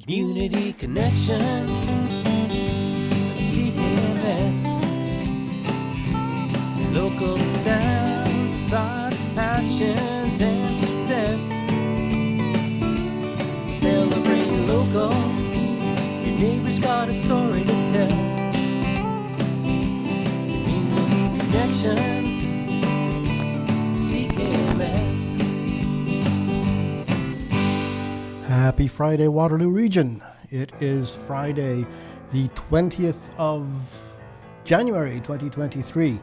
Community connections, CKMS. Local sounds, thoughts, passions, and success. Celebrate local, your neighbor's got a story to tell. Community connections, CKMS. Happy Friday, Waterloo Region. It is Friday, the 20th of January 2023.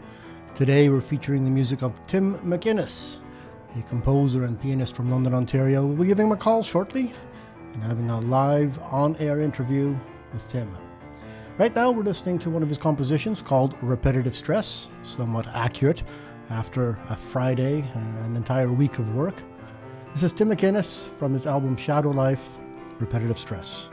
Today we're featuring the music of Tim McInnes, a composer and pianist from London, Ontario. We'll be giving him a call shortly and having a live on-air interview with Tim. Right now we're listening to one of his compositions called Repetitive Stress, somewhat accurate after a Friday, an entire week of work. This is Tim McInnes from his album Shadow Life, Repetitive Stress.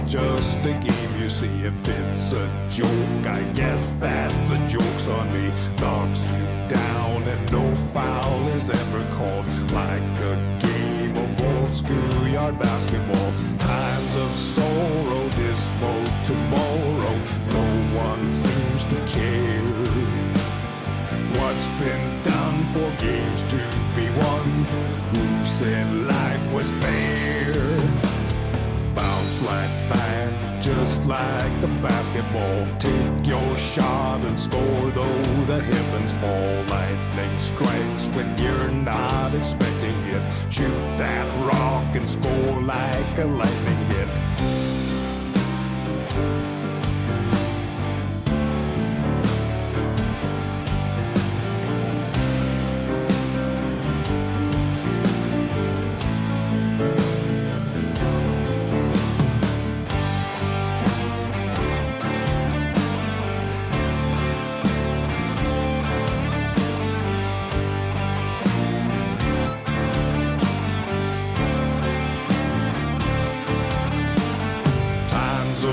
Just a game, you see. If it's a joke, I guess that the joke's on me. Knocks you down and no foul is ever called. Like a game of old schoolyard basketball. Times of sorrow, dismal tomorrow. No one seems to care. What's been done for games to be won? Who said life was fair? Bounce right back, just like a basketball. Take your shot and score, though the heavens fall. Lightning strikes when you're not expecting it. Shoot that rock and score like a lightning hit.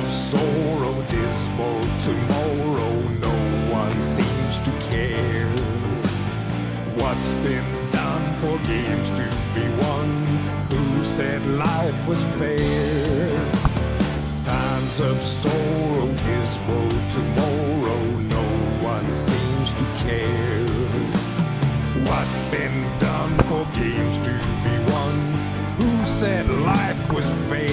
Sorrow, dismal tomorrow, no one seems to care. What's been done for games to be won? Who said life was fair? Times of sorrow, dismal tomorrow, no one seems to care. What's been done for games to be won? Who said life was fair?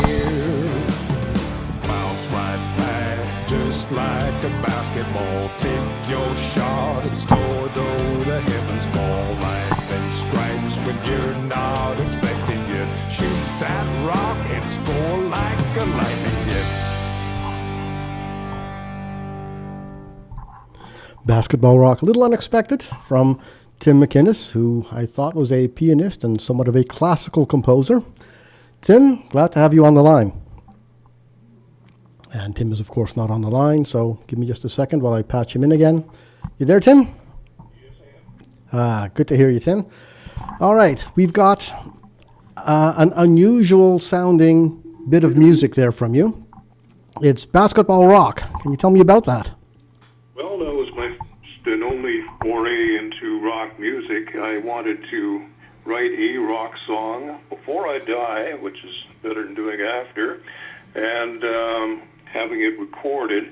Bounce right back, just like a basketball. Take your shot and score, though the heavens fall. Lightning strikes when you're not expecting it. Shoot that rock and score like a lightning hit. Basketball Rock, a little unexpected from Tim McInnes, who I thought was a pianist and somewhat of a classical composer. Tim, glad to have you on the line. And Tim is, of course, not on the line, so give me just a second while I patch him in again. You there, Tim? Yes, I am. Good to hear you, Tim. All right, we've got an unusual sounding bit of music there from you. It's Basketball Rock. Can you tell me about that? Well, that was my first and only foray into rock music. I wanted to write a rock song before I die, which is better than doing after, and having it recorded.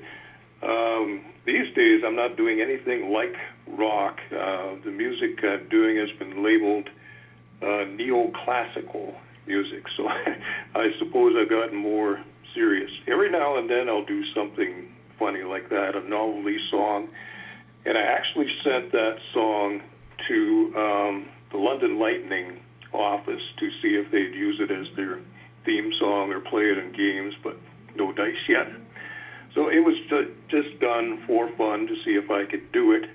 These days, I'm not doing anything like rock. The music I'm doing has been labeled neoclassical music, so I suppose I've gotten more serious. Every now and then I'll do something funny like that, a novelty song, and I actually sent that song to the London Lightning office to see if they'd use it as their theme song or play it in games, but no dice yet. So it was just done for fun to see if I could do it.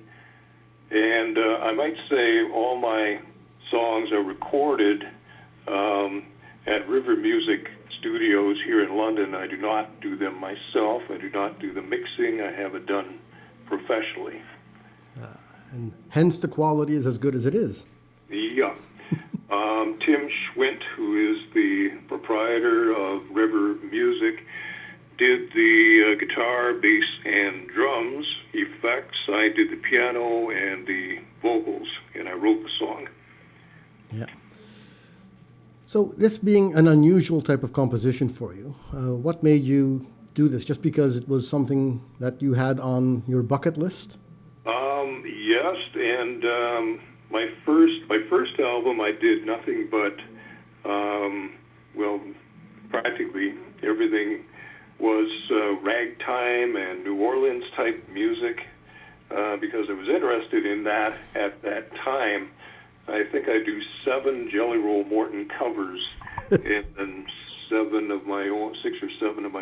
And I might say all my songs are recorded at River Music Studios here in London. I do not do them myself. I do not do the mixing. I have it done professionally. And hence the quality is as good as it is. Yeah. Tim Schwint, who is the proprietor of River Music, did the guitar, bass, and drums effects. I did the piano and the vocals, and I wrote the song. Yeah. So this being an unusual type of composition for you, what made you do this? Just because it was something that you had on your bucket list? Yes, and my first album, I did nothing but, practically everything was ragtime and New Orleans type music, because I was interested in that at that time. I think I do 7 Jelly Roll Morton covers and then 6 or 7 of my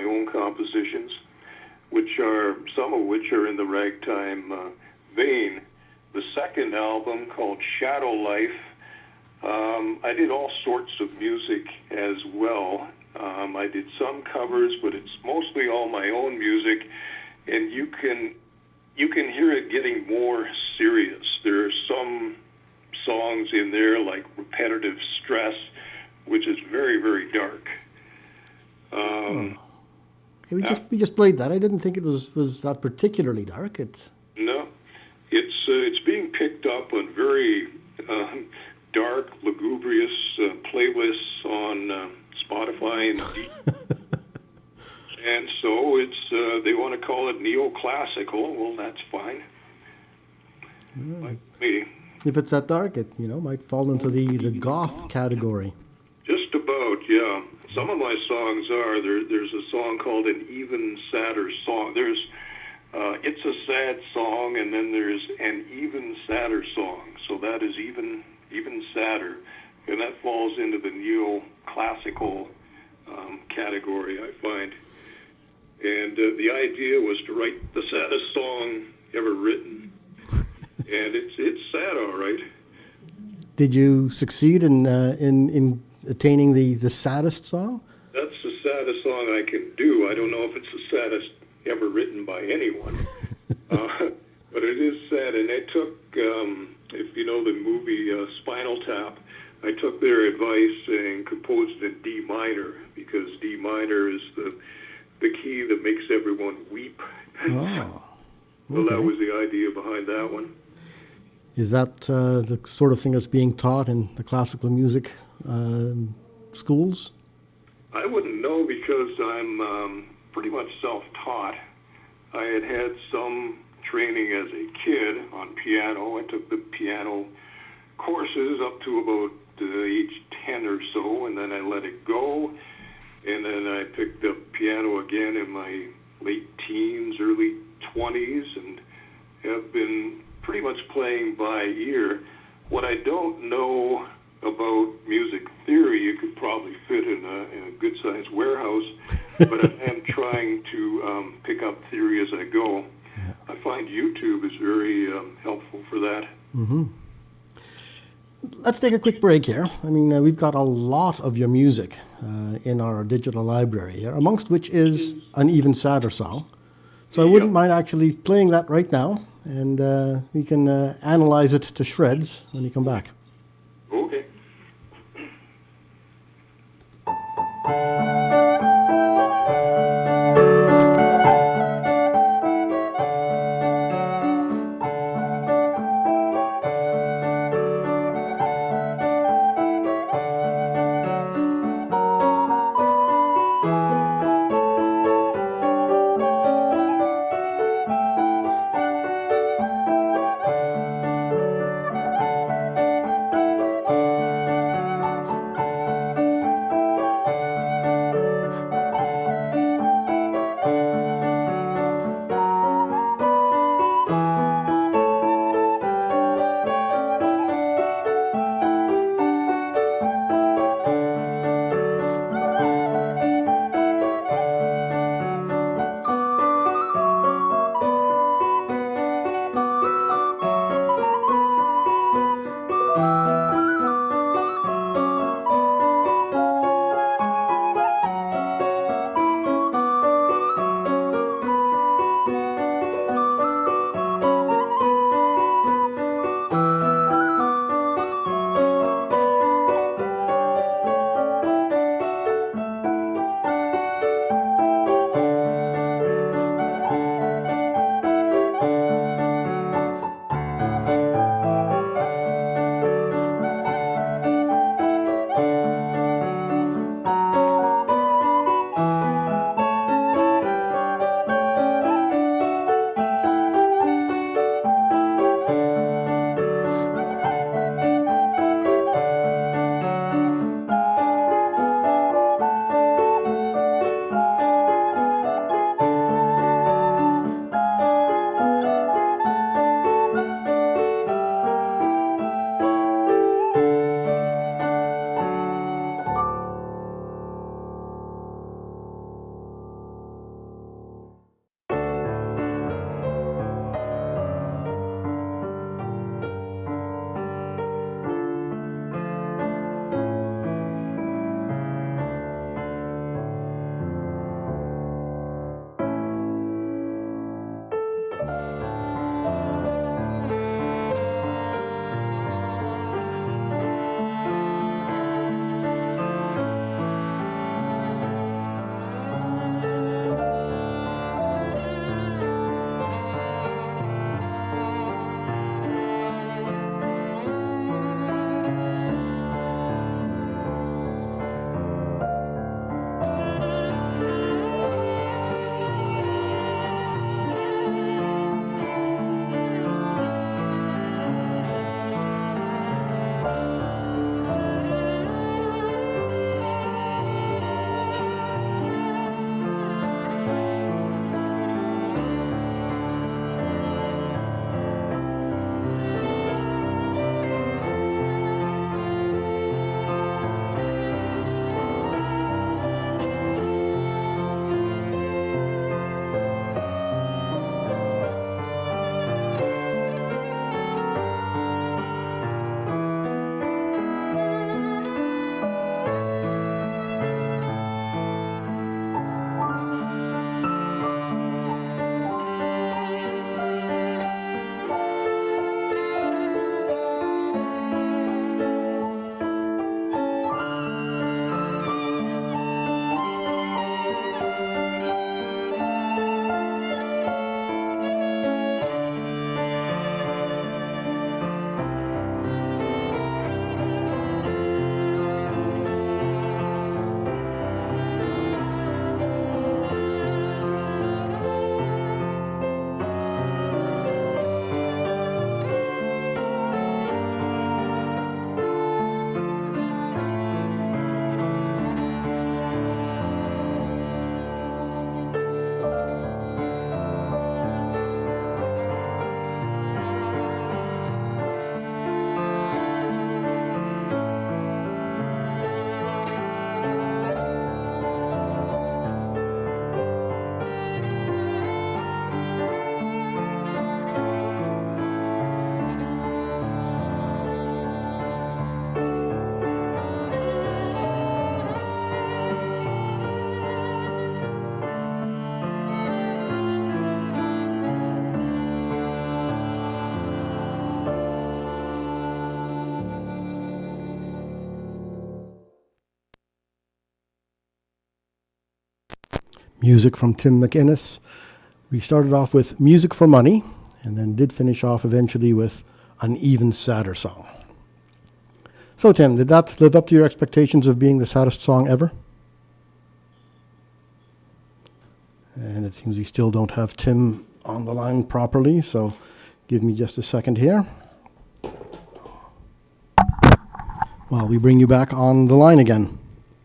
own compositions, some of which are in the ragtime vein. The second album, called Shadow Life, I did all sorts of music as well. I did some covers, but it's mostly all my own music, and you can hear it getting more serious. There are some songs in there like Repetitive Stress, which is very, very dark. We just played that. I didn't think it was that particularly dark. No, it's being picked up on very dark, lugubrious playlists on Spotify and so it's they want to call it neoclassical. Well, that's fine. Like me. If it's that dark, it might fall into the goth category. Just about, yeah. Some of my songs are. There's a song called An Even Sadder Song. There's It's a Sad Song, and then there's An Even Sadder Song. So that is even sadder. And that falls into the neoclassical category, I find. And the idea was to write the saddest song ever written. And it's sad, all right. Did you succeed in attaining the saddest song? That's the saddest song I can do. I don't know if it's the saddest ever written by anyone. But it is sad. And I took, if you know the movie Spinal Tap, I took their advice and composed it in D minor, because D minor is the key that makes everyone weep. Oh, okay. So that was the idea behind that one. Is that the sort of thing that's being taught in the classical music schools? I wouldn't know, because I'm pretty much self-taught. I had some training as a kid on piano. I took the piano courses up to about age 10 or so, and then I let it go. And then I picked up piano again in my late teens, early 20s, and have been pretty much playing by ear. What I don't know about music theory, you could probably fit in a good-sized warehouse, but I am trying to pick up theory as I go. I find YouTube is very helpful for that. Mm-hmm. Let's take a quick break here. I mean, we've got a lot of your music in our digital library here, amongst which is an Even Sadder song. So I wouldn't mind actually playing that right now, and we can analyze it to shreds when you come back. Okay. Music from Tim McInnes. We started off with Music for Money, and then did finish off eventually with an even sadder song. So, Tim, did that live up to your expectations of being the saddest song ever? And it seems we still don't have Tim on the line properly, so give me just a second here while we bring you back on the line again.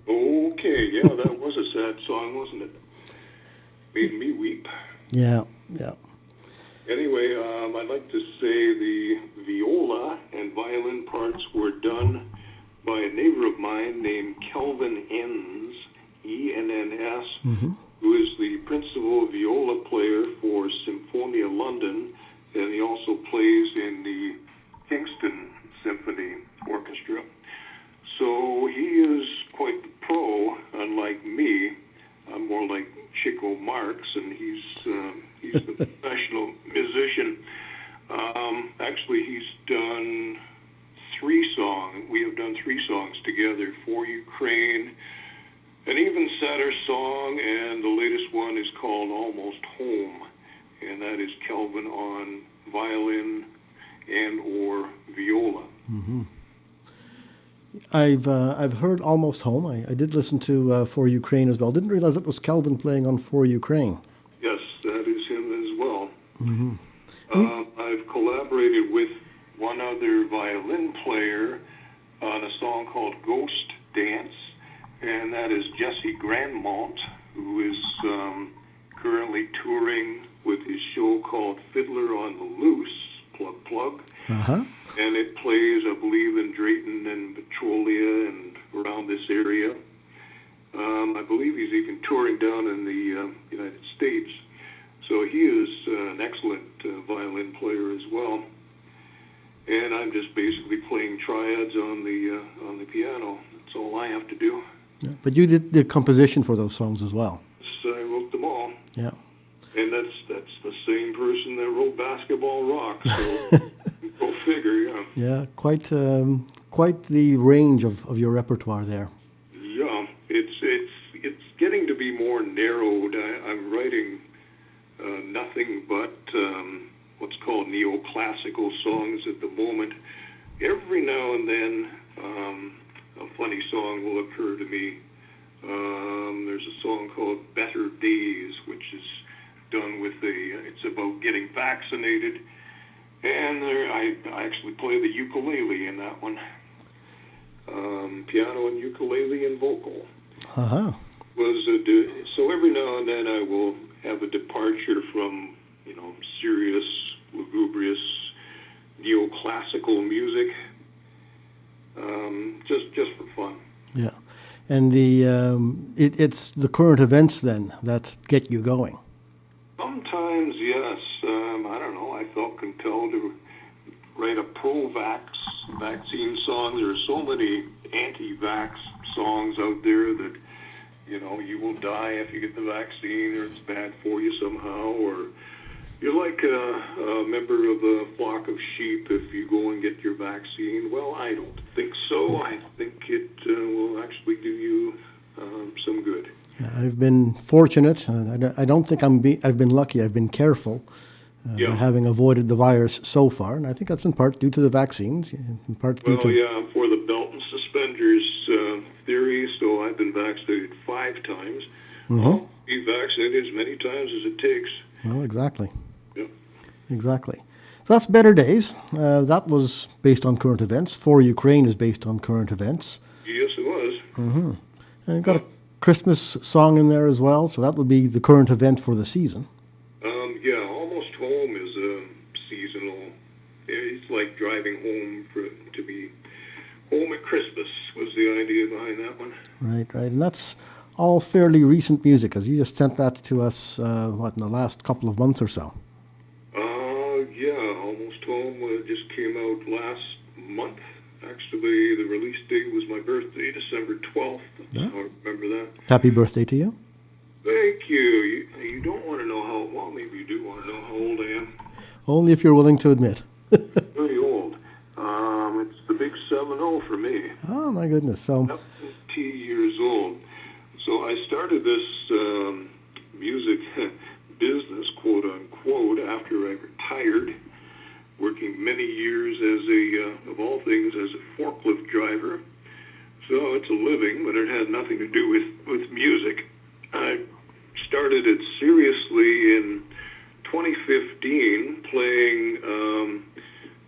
Okay, yeah, that was a sad song, wasn't it? Made me weep. Yeah. Anyway, I'd like to say the viola and violin parts were done by a neighbor of mine named Kelvin Enns, E-N-N-S, who is the principal viola player for Symphonia London, and he also plays in the Kingston Symphony Orchestra. So he is quite the pro, unlike me. I'm more like Chico Marx, and he's a professional musician. Actually, he's done 3 songs. We have done 3 songs together for Ukraine, an even sadder song, and the latest one is called Almost Home, and that is Kelvin on violin and or viola. Mm-hmm. I've heard Almost Home. I did listen to For Ukraine as well. Didn't realize it was Kelvin playing on For Ukraine. Yes, that is him as well. Mm-hmm. I've collaborated with one other violin player on a song called Ghost Dance, and that is Jesse Grandmont, who is currently touring with his show called Fiddler on the Loose, plug. Uh-huh. And it plays, I believe, in Drayton and Petrolia and around this area. I believe he's even touring down in the United States. So he is an excellent violin player as well. And I'm just basically playing triads on the piano. That's all I have to do. Yeah, but you did the composition for those songs as well. So I wrote them all. Yeah. And that's the same person that wrote Basketball Rock. So go figure, yeah. Yeah, quite the range of your repertoire there. Yeah, it's getting to be more narrowed. I'm writing nothing but what's called neoclassical songs at the moment. Every now and then, a funny song will occur to me. There's a song called Better Days, which is done with it's about getting vaccinated. And I actually play the ukulele in that one. Piano and ukulele and vocal. Uh-huh. So every now and then I will have a departure from, serious, lugubrious, neoclassical music, just for fun. Yeah. And it's the current events then that get you going. Sometimes, yes. I don't know. I felt compelled to write a vaccine song. There are so many anti-vax songs out there that, you will die if you get the vaccine, or it's bad for you somehow, or you're like a member of a flock of sheep if you go and get your vaccine. Well, I don't think so. I think it will actually do you some good. I've been fortunate. I don't think I've been lucky. I've been careful by having avoided the virus so far, and I think that's in part due to the vaccines. In part due to I'm for the belt and suspenders theory. So I've been vaccinated 5 times. Mm-hmm. I'll be vaccinated as many times as it takes. Well, exactly. Yeah. Exactly. So that's Better Days. That was based on current events. For Ukraine is based on current events. Yes, it was. Mm-hmm. And you've got a Christmas song in there as well, so that would be the current event for the season. Almost Home is seasonal. It's like driving home to be home at Christmas was the idea behind that one. Right. And that's all fairly recent music, because you just sent that to us, in the last couple of months or so? Almost Home just came out last month. Actually, the release date was my birthday, December 12th. Yeah. I remember that. Happy birthday to you. Thank you. You don't want to know well, maybe you do want to know how old I am. Only if you're willing to admit. Very old. It's the big 7-0 for me. Oh, my goodness. So 70 years old. So I started this music business, quote unquote, after I retired, working many years as of all things, as a forklift driver. So it's a living, but it had nothing to do with music. I started it seriously in 2015, playing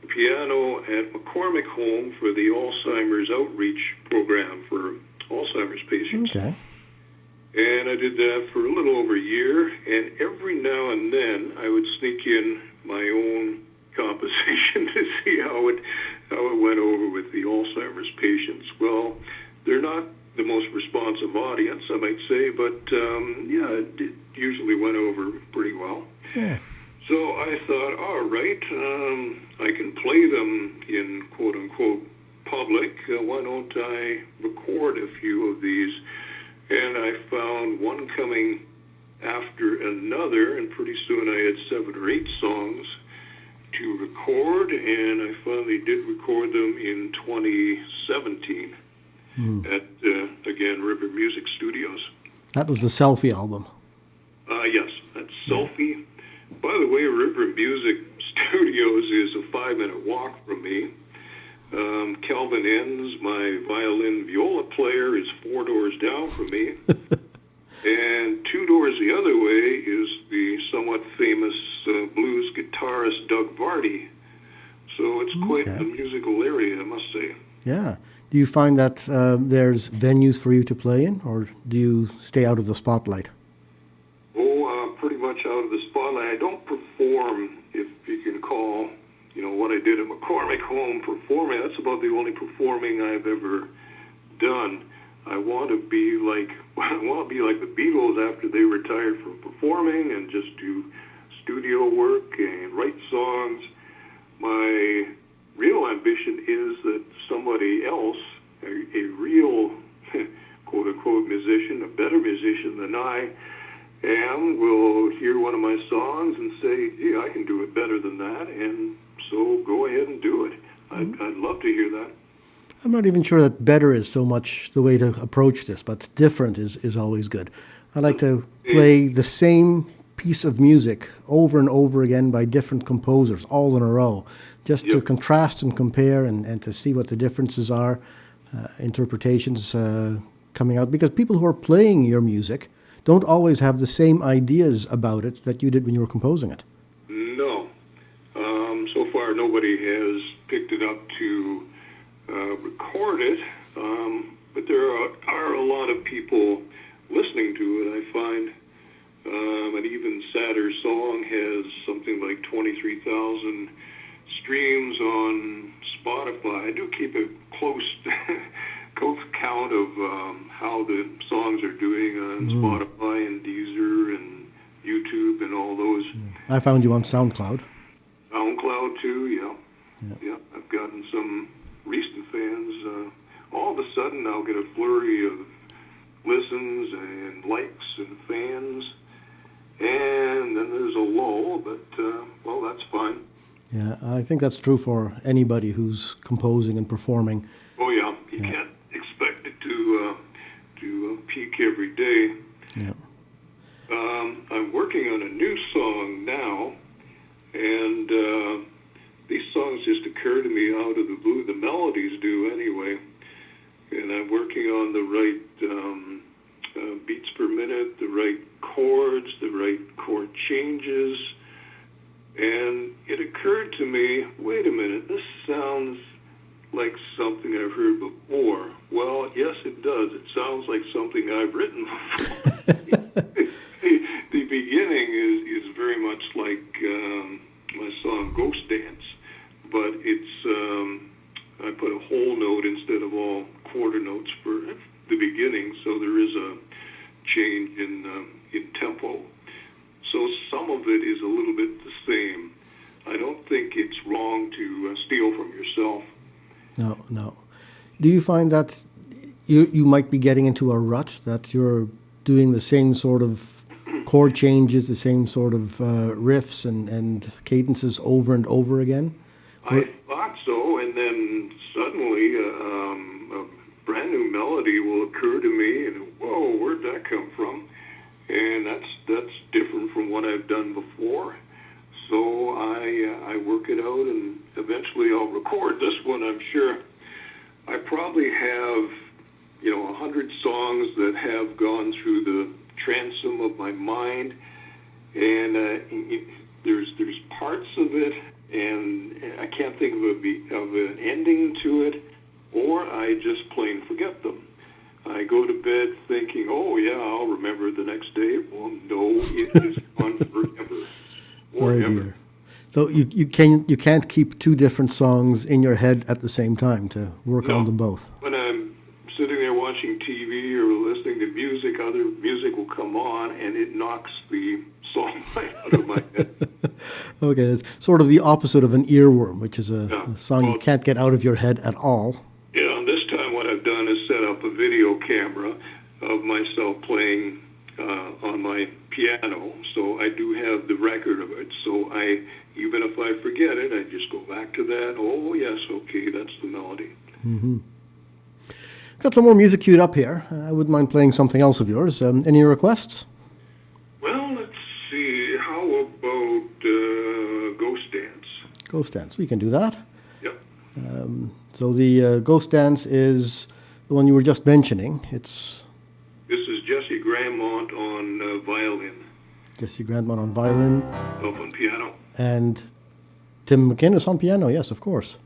piano at McCormick Home for the Alzheimer's outreach program for Alzheimer's patients. Okay. And I did that for a little over a year, and every now and then I would sneak in my own composition to see how it went over with the Alzheimer's patients. Well, they're not the most responsive audience, I might say, but it usually went over pretty well. Yeah. So I thought, all right, I can play them in quote-unquote public. Why don't I record a few of these? And I found one coming after another, and pretty soon I had 7 or 8 songs to record, and I finally did record them in 2017 at, again, River Music Studios. That was the Selfie album. Yes, that's Selfie. By the way, River Music Studios is a 5-minute walk from me. Calvin Enns, my violin viola player, is 4 doors down from me. And 2 doors the other way is the somewhat famous blues guitarist Doug Vardy. So it's quite a musical area, I must say. Yeah. Do you find that there's venues for you to play in, or do you stay out of the spotlight? Pretty much out of the spotlight. I don't perform, if you can call, what I did at McCormick Home performing. That's about the only performing I've ever done. I want to be like the Beatles after they retired from performing and just do studio work and write songs. My real ambition is that somebody else, a real quote-unquote musician, a better musician than I am, will hear one of my songs and say, "Yeah, I can do it better than that," and so go ahead and do it. I'd love to hear that. I'm not even sure that better is so much the way to approach this, but different is always good. I like to play the same piece of music over and over again by different composers, all in a row, just to contrast and compare and to see what the differences are, interpretations coming out. Because people who are playing your music don't always have the same ideas about it that you did when you were composing it. No. So far, nobody has picked it up to record it, but there are a lot of people listening to it, I find. An even sadder song has something like 23,000 streams on Spotify. I do keep a close count of how the songs are doing on Spotify and Deezer and YouTube and all those. I found you on SoundCloud. SoundCloud too, yeah. I've gotten some recent fans. All of a sudden, I'll get a flurry of listens and likes and fans, and then there's a lull. But well, that's fine. Yeah, I think that's true for anybody who's composing and performing. Oh yeah, you can't expect it to peak every day. Yeah. I'm working on a new song now, and these songs just occur to me out of the blue. The melodies do anyway, and I'm working on the right beats per minute, the right chords, the right chord changes, and it occurred to me, wait a minute, this sounds like something I've heard before. Well, yes, it does. It sounds like something I've written before. The beginning is very much like my song Ghost Dance, but it's I put a whole note instead of all quarter notes for the beginning, so there is a change in tempo. So some of it is a little bit the same. I don't think it's wrong to steal from yourself. No. Do you find that you might be getting into a rut, that you're doing the same sort of chord changes, the same sort of riffs and cadences over and over again? I thought so, and then suddenly a brand new melody will occur to me, and whoa, where'd that come from? And that's probably have, 100 songs that have gone through the transom of my mind, and there's parts of it, and I can't think of an ending to it, or I just plain forget them. I go to bed thinking, oh yeah, I'll remember the next day. Well, no, it is gone forever. Oh dear. So you can't keep two different songs in your head at the same time to work on them both. When I'm sitting there watching TV or listening to music, other music will come on, and it knocks the song right out of my head. Okay, it's sort of the opposite of an earworm, which is a song you can't get out of your head at all. Yeah, and this time what I've done is set up a video camera of myself playing on my piano, so I do have the record of it. So even if I forget it, I just go back to that. Oh yes, okay, that's the melody. Mm-hmm. Got some more music queued up here. I wouldn't mind playing something else of yours. Any requests? Well, let's see. How about Ghost Dance? Ghost Dance, we can do that. Yep. So the Ghost Dance is the one you were just mentioning. This is Jesse Grandmont on violin. Jesse Grandmont on violin. Up on piano. And Tim McInnes on piano, yes, of course.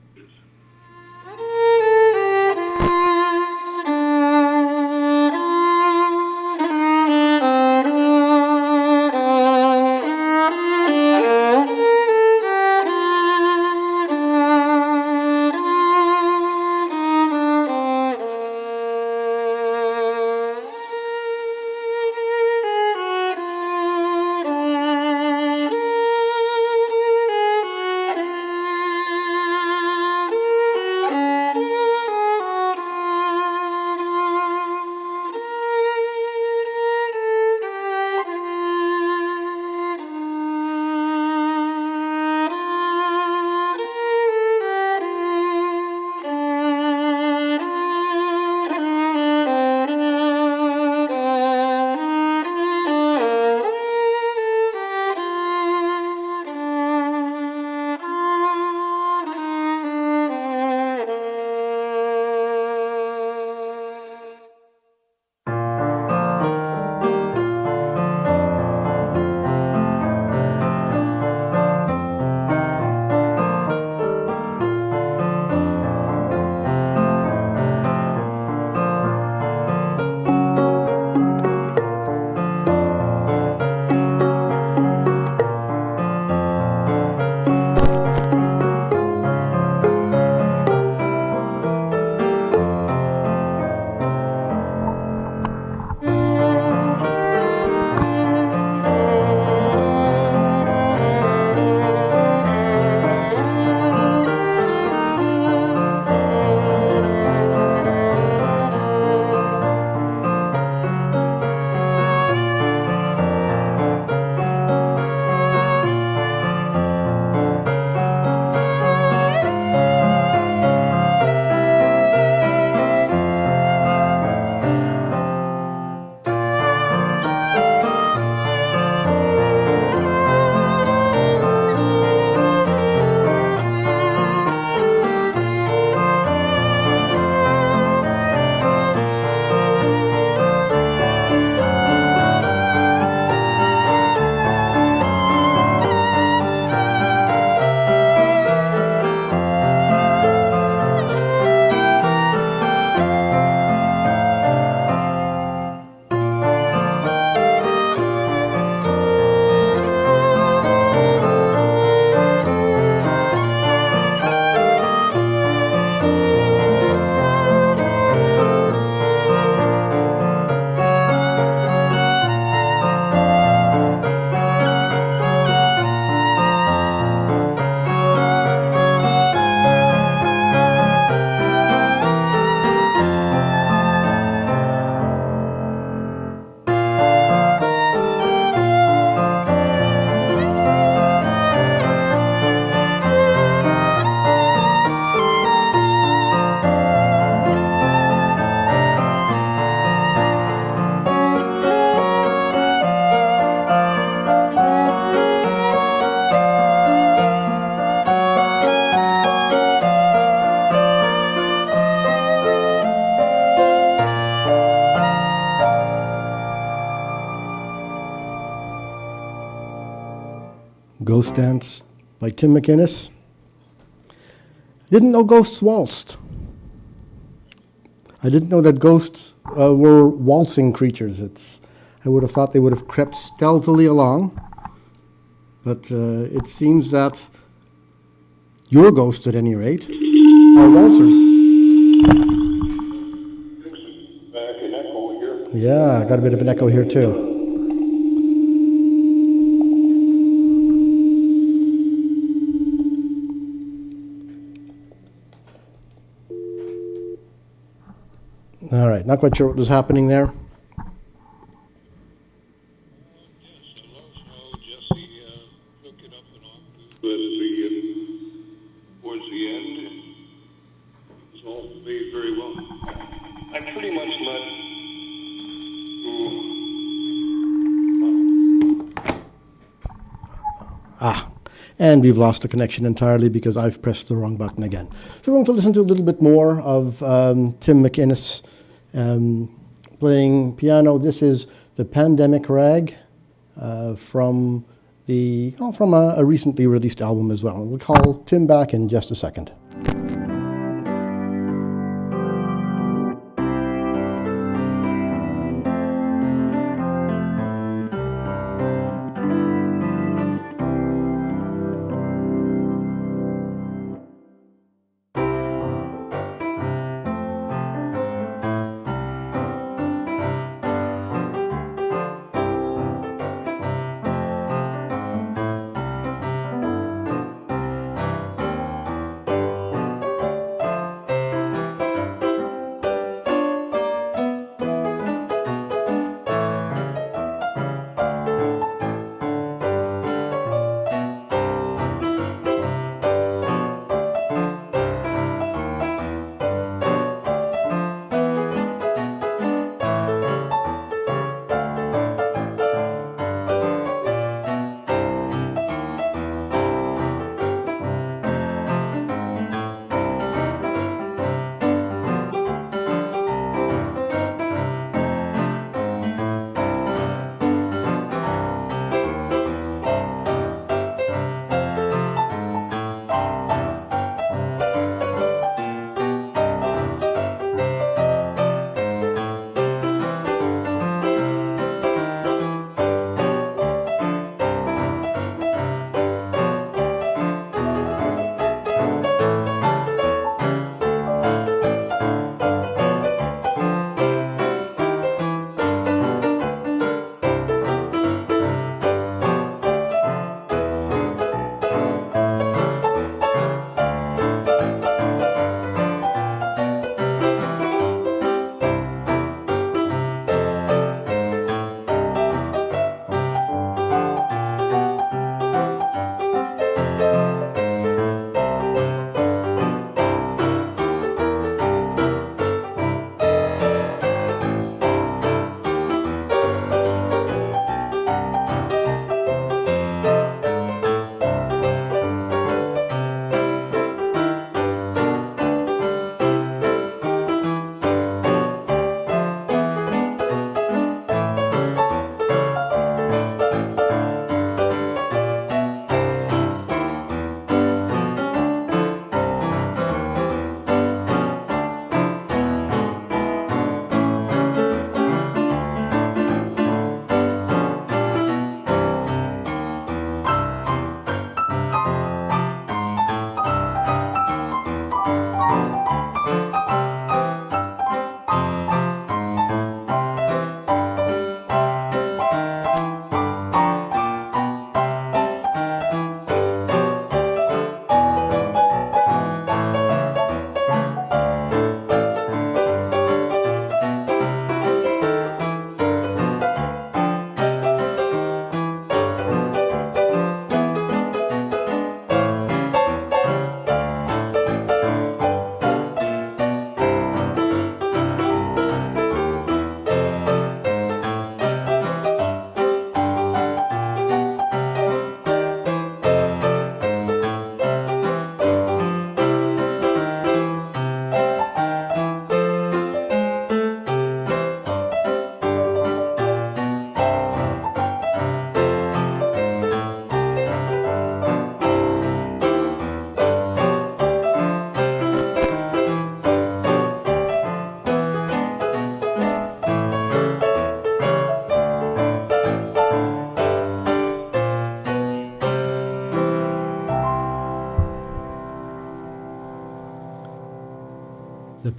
Ghost Dance by Tim McInnes. Didn't know ghosts waltzed. I didn't know that ghosts were waltzing creatures. I would have thought they would have crept stealthily along, but it seems that your ghosts, at any rate, are waltzers. Back in echo here. Yeah, I got a bit of an echo here too. All right, not quite sure what was happening there. Towards the end, it was all made very well. I pretty much let. And we've lost the connection entirely because I've pressed the wrong button again. So we're going to listen to a little bit more of Tim McInnes playing piano. This is the Pandemic Rag from a recently released album as well. We'll call Tim back in just a second.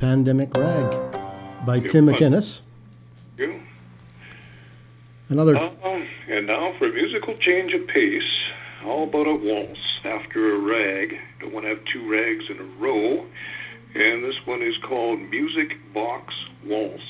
Pandemic Rag by Tim McInnes. You. Another. And now for a musical change of pace. How about a waltz after a rag? Don't want to have two rags in a row. And this one is called Music Box Waltz.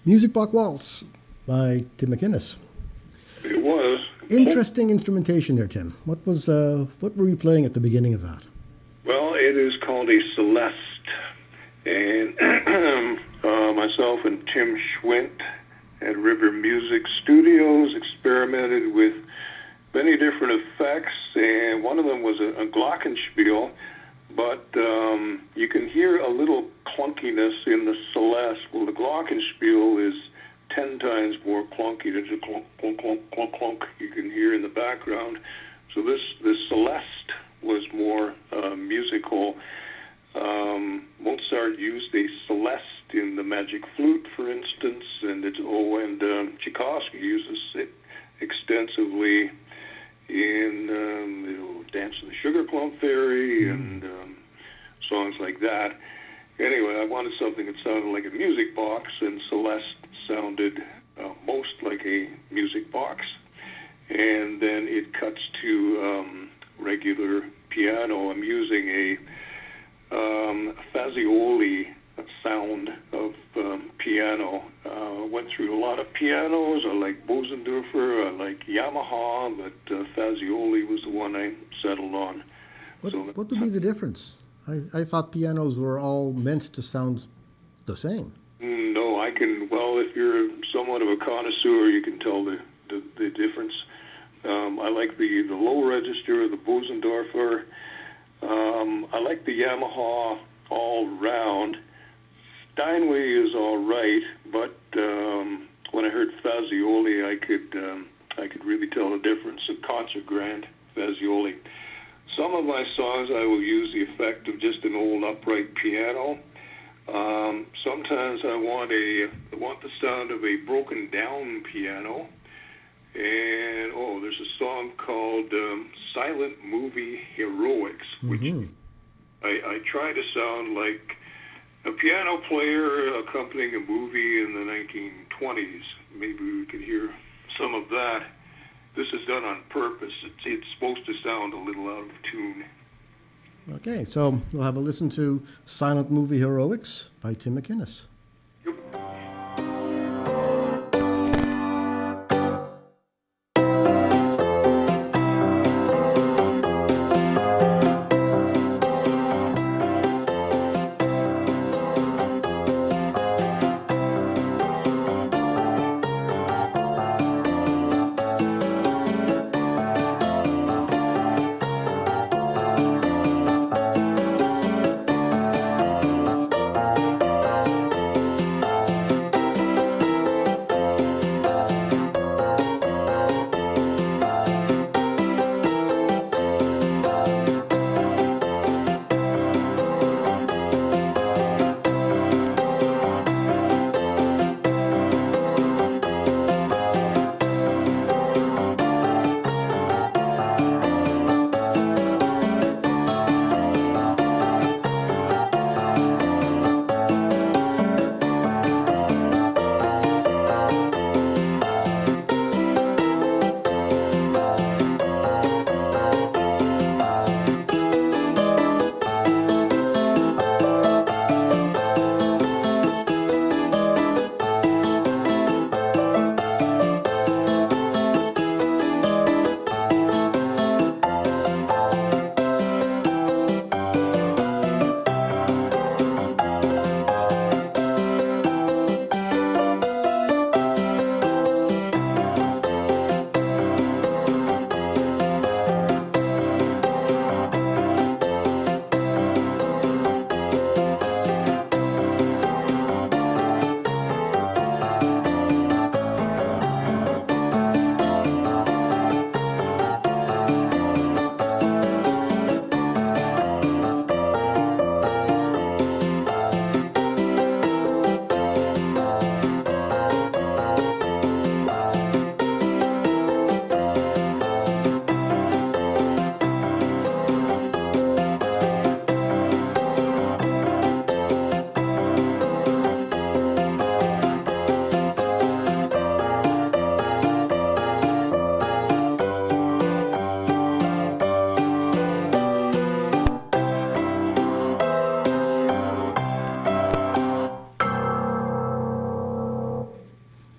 Music Box Waltz by Tim McInnes. It was. Interesting instrumentation there, Tim. What were you playing at the beginning of that? Well, it is called a Celeste. And myself and Tim Schwint at River Music Studios experimented with many different effects, and one of them was a glockenspiel, but you can hear a little clunkiness in the Celeste. Well, the glockenspiel is 10 times more clunky. There's a clunk, clunk, clunk, clunk, clunk you can hear in the background. So this Celeste was more musical. Mozart used a Celeste in the Magic Flute, for instance, and Tchaikovsky uses it extensively in Dance of the Sugar Plum Fairy and songs like that. Anyway, I wanted something that sounded like a music box, and Celeste sounded most like a music box. And then it cuts to regular piano. I'm using a Fazioli sound of piano. Went through a lot of pianos. I like Bosendorfer, I like Yamaha, but Fazioli was the one I settled on. What would be the difference? I thought pianos were all meant to sound the same. No, I can. Well, if you're somewhat of a connoisseur, you can tell the difference. I like the low register, the Bosendorfer. I like the Yamaha all round. Steinway is all right, but when I heard Fazioli, I could really tell the difference. A concert grand Fazioli. Some of my songs I will use the effect of just an old upright piano. sometimes I want the sound of a broken down piano. And there's a song called Silent Movie Heroics, which I try to sound like a piano player accompanying a movie in the 1920s. Maybe we could hear some of that. This is done on purpose. It's supposed to sound a little out of tune. Okay, so we'll have a listen to Silent Movie Heroics by Tim McInnes.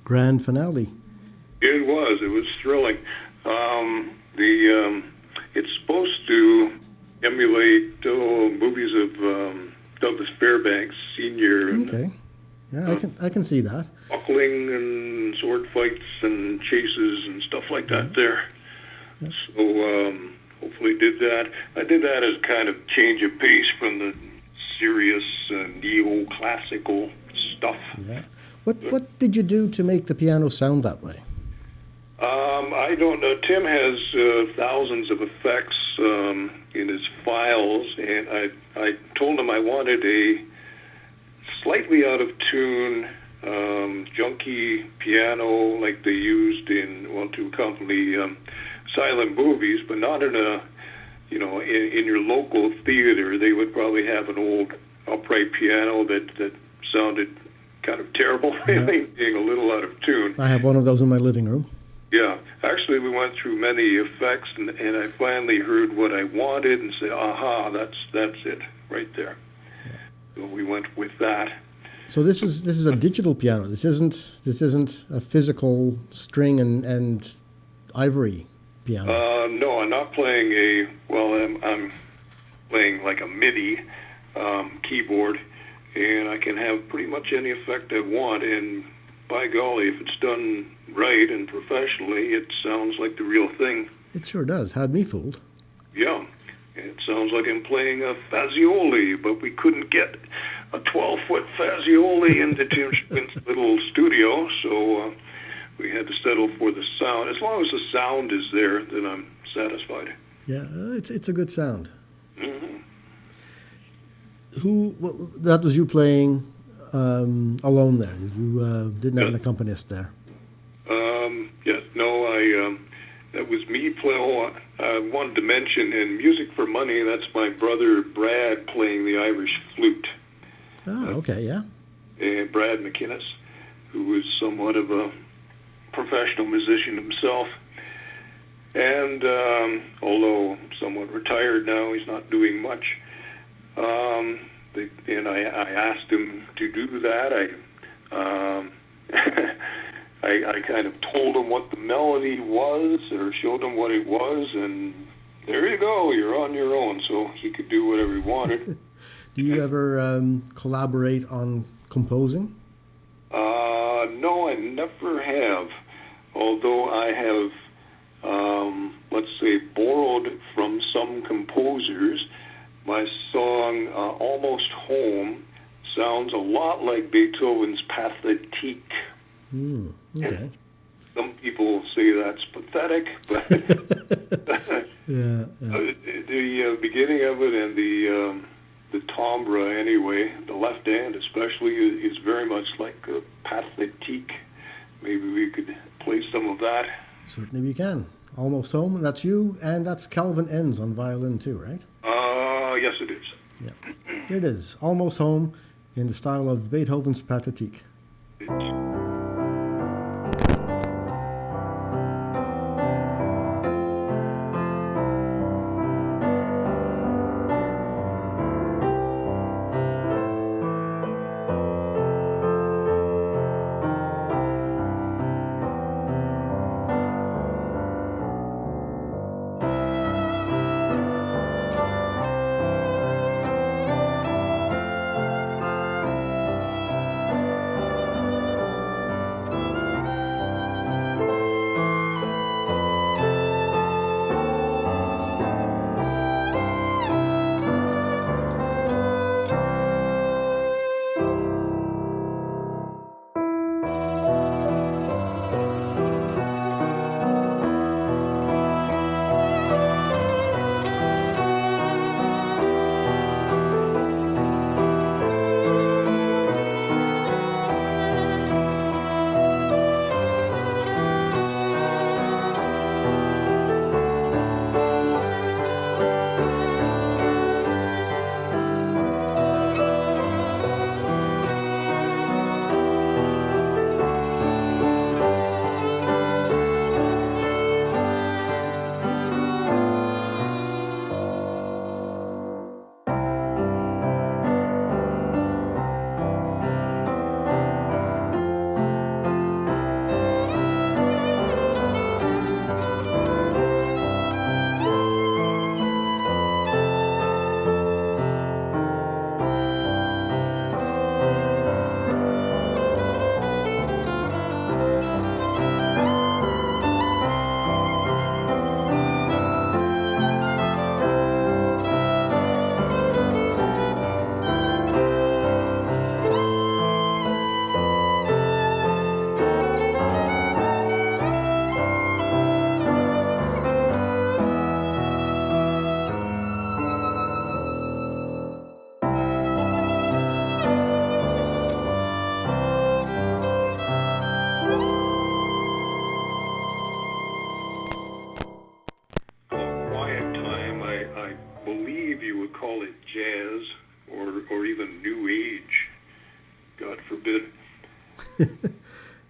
Grand finale. It was thrilling. It's supposed to emulate movies of Douglas Fairbanks Sr. Okay, yeah, I can see that. Buckling and sword fights and chases and stuff like that there. Yes. So hopefully did that. I did that as kind of change of pace from the serious neoclassical stuff. Yeah. What did you do to make the piano sound that way? I don't know. Tim has thousands of effects in his files, and I told him I wanted a slightly out of tune, junky piano like they used to accompany silent movies, but not in a, in your local theater. They would probably have an old upright piano that sounded kind of terrible, being a little out of tune. I have one of those in my living room. Yeah, actually, we went through many effects, and I finally heard what I wanted and said, "Aha, that's it right there." Yeah. So we went with that. So this is a digital piano. This isn't a physical string and ivory piano. No, I'm not playing I'm playing like a MIDI keyboard, and I can have pretty much any effect I want. And by golly, if it's done right and professionally, it sounds like the real thing. It sure does. Had me fooled. Yeah. It sounds like I'm playing a Fazioli, but we couldn't get a 12-foot Fazioli into Tim Schmidt's little studio, so we had to settle for the sound. As long as the sound is there, then I'm satisfied. Yeah, it's a good sound. Mm-hmm. That was you playing alone there. You didn't have an accompanist there. Yes, no, that was me playing. I wanted to mention in Music for Money, that's my brother Brad playing the Irish flute. Ah, okay, yeah. And Brad McInnes, who was somewhat of a professional musician himself. And although somewhat retired now, he's not doing much. And I asked him to do that. I kind of told him what the melody was, or showed him what it was, and there you go, you're on your own. So he could do whatever he wanted. Do you ever collaborate on composing? No, I never have. Although I have, let's say, borrowed from some composers. My song, Almost Home, sounds a lot like Beethoven's Pathétique. Okay. Some people say that's pathetic, but yeah. the beginning of it and the timbre, anyway, the left hand especially, is very much like a Pathétique. Maybe we could play some of that. Certainly we can. Almost Home, and that's you, and that's Calvin Enns on violin too, right? Yes, it is. Yeah. Here it is, Almost Home, in the style of Beethoven's Pathétique.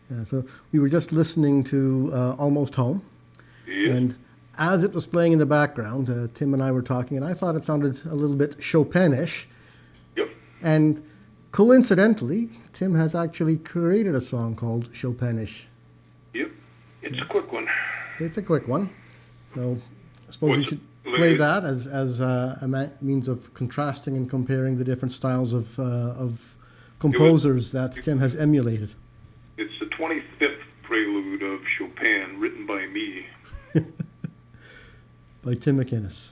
Yeah, so we were just listening to Almost Home. Yes. And as it was playing in the background, Tim and I were talking, and I thought it sounded a little bit Chopinish. Yep. And coincidentally, Tim has actually created a song called Chopinish. Yep. It's a quick one. It's a quick one. So I suppose you should play that as a means of contrasting and comparing the different styles of composers that Tim has emulated. It's the 25th prelude of Chopin, written by me. By Tim McInnes.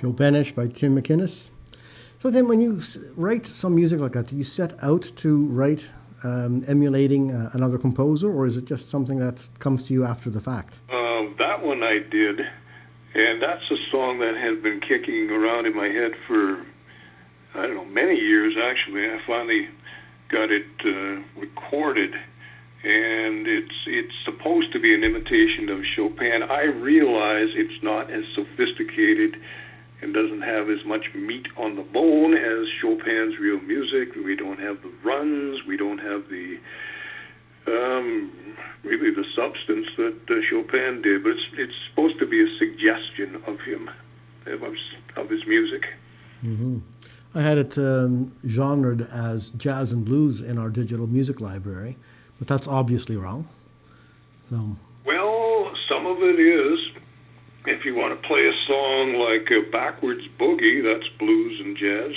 Chopinish by Tim McInnes. So then when you write some music like that, do you set out to write emulating another composer, or is it just something that comes to you after the fact? That one I did, and that's a song that has been kicking around in my head for, I don't know, many years actually. I finally got it recorded, and it's supposed to be an imitation of Chopin. I realize it's not as sophisticated and doesn't have as much meat on the bone as Chopin's real music. We don't have the runs, we don't have the really the substance that Chopin did, but it's supposed to be a suggestion of him, of his music. Mm-hmm. I had it genred as jazz and blues in our digital music library, but that's obviously wrong. So. Well, some of it is. If you want to play a song like a backwards boogie, that's blues and jazz.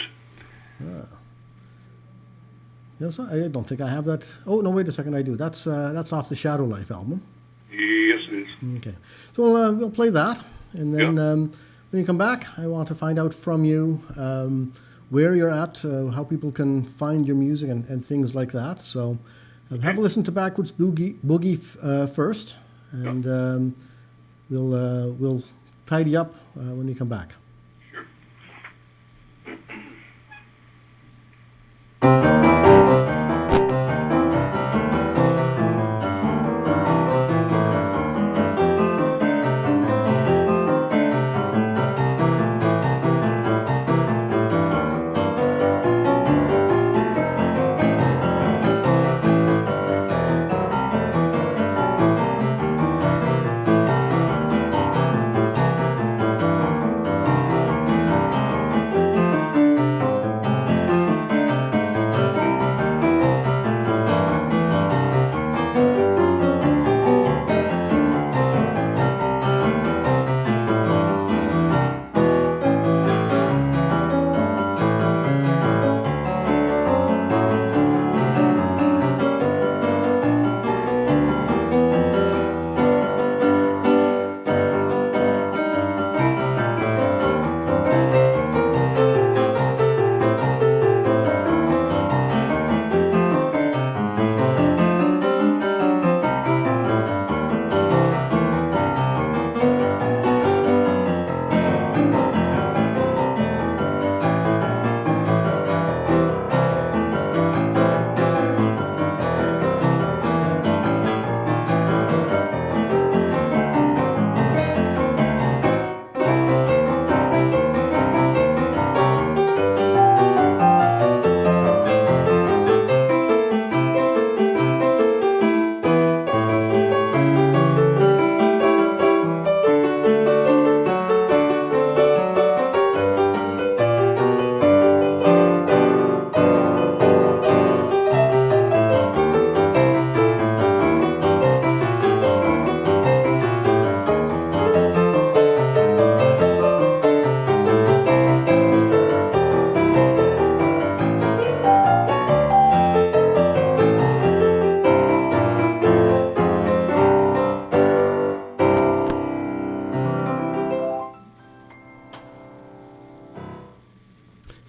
Yes, I don't think I have that. Oh, no, wait a second, I do. That's off the Shadow Life album. Yes, it is. Okay. So we'll play that, and then when you come back, I want to find out from you where you're at, how people can find your music and things like that. So have a listen to Backwards Boogie first, and we'll tidy up when you come back.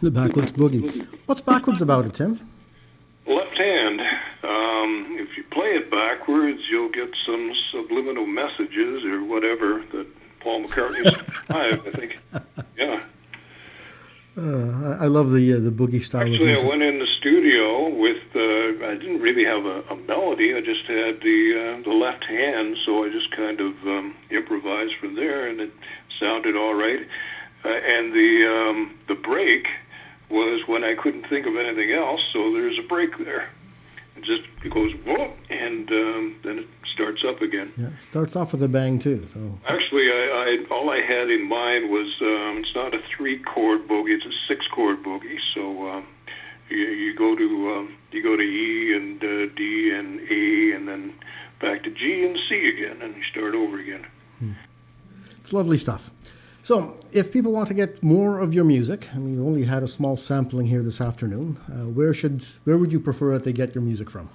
The Backwards Boogie. What's backwards about it, Tim? Left hand. If you play it backwards, you'll get some subliminal messages or whatever that Paul McCartney's I think. Yeah. I love the boogie style. Actually, I went in the studio with I didn't really have a melody. I just had the left hand, so I just kind of improvised from there, and it sounded all right. And the break was when I couldn't think of anything else, so there's a break there. It goes whoop, and then it starts up again. Yeah, it starts off with a bang too. So actually, all I had in mind was it's not a 3-chord boogie; it's a 6-chord boogie. So you go to E and D and A, and then back to G and C again, and you start over again. It's lovely stuff. So, if people want to get more of your music, I mean, you only had a small sampling here this afternoon. Where would you prefer that they get your music from?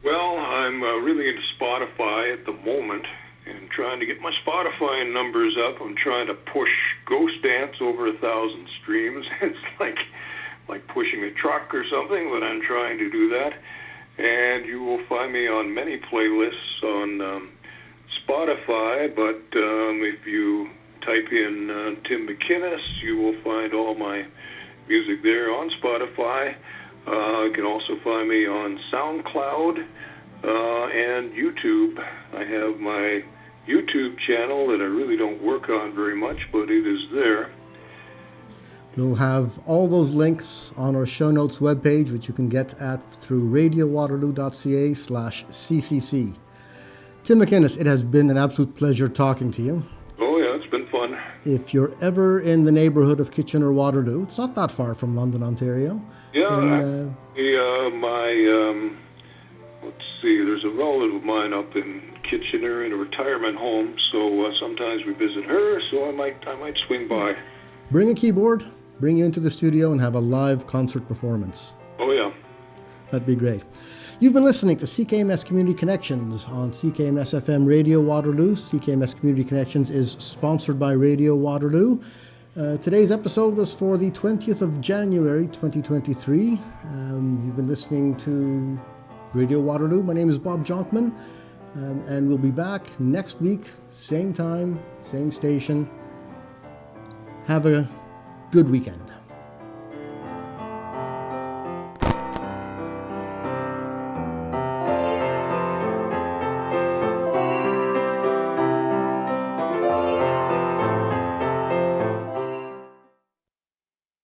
Well, I'm really into Spotify at the moment, and trying to get my Spotify numbers up. I'm trying to push Ghost Dance over 1,000 streams. It's like pushing a truck or something, but I'm trying to do that. And you will find me on many playlists on Spotify, but if you type in Tim McInnes, you will find all my music there on Spotify. You can also find me on SoundCloud and YouTube. I have my YouTube channel that I really don't work on very much, but it is there. We'll have all those links on our show notes webpage, which you can get at through radiowaterloo.ca/ccc. Tim McInnes, it has been an absolute pleasure talking to you. Oh yeah, it's been fun. If you're ever in the neighborhood of Kitchener-Waterloo, it's not that far from London, Ontario. Yeah, let's see, there's a relative of mine up in Kitchener in a retirement home, so sometimes we visit her, so I might swing by. Bring a keyboard, bring you into the studio and have a live concert performance. Oh yeah. That'd be great. You've been listening to CKMS Community Connections on CKMS FM Radio Waterloo. CKMS Community Connections is sponsored by Radio Waterloo. Today's episode was for the 20th of January 2023. You've been listening to Radio Waterloo. My name is Bob Jonkman, and we'll be back next week, same time, same station. Have a good weekend.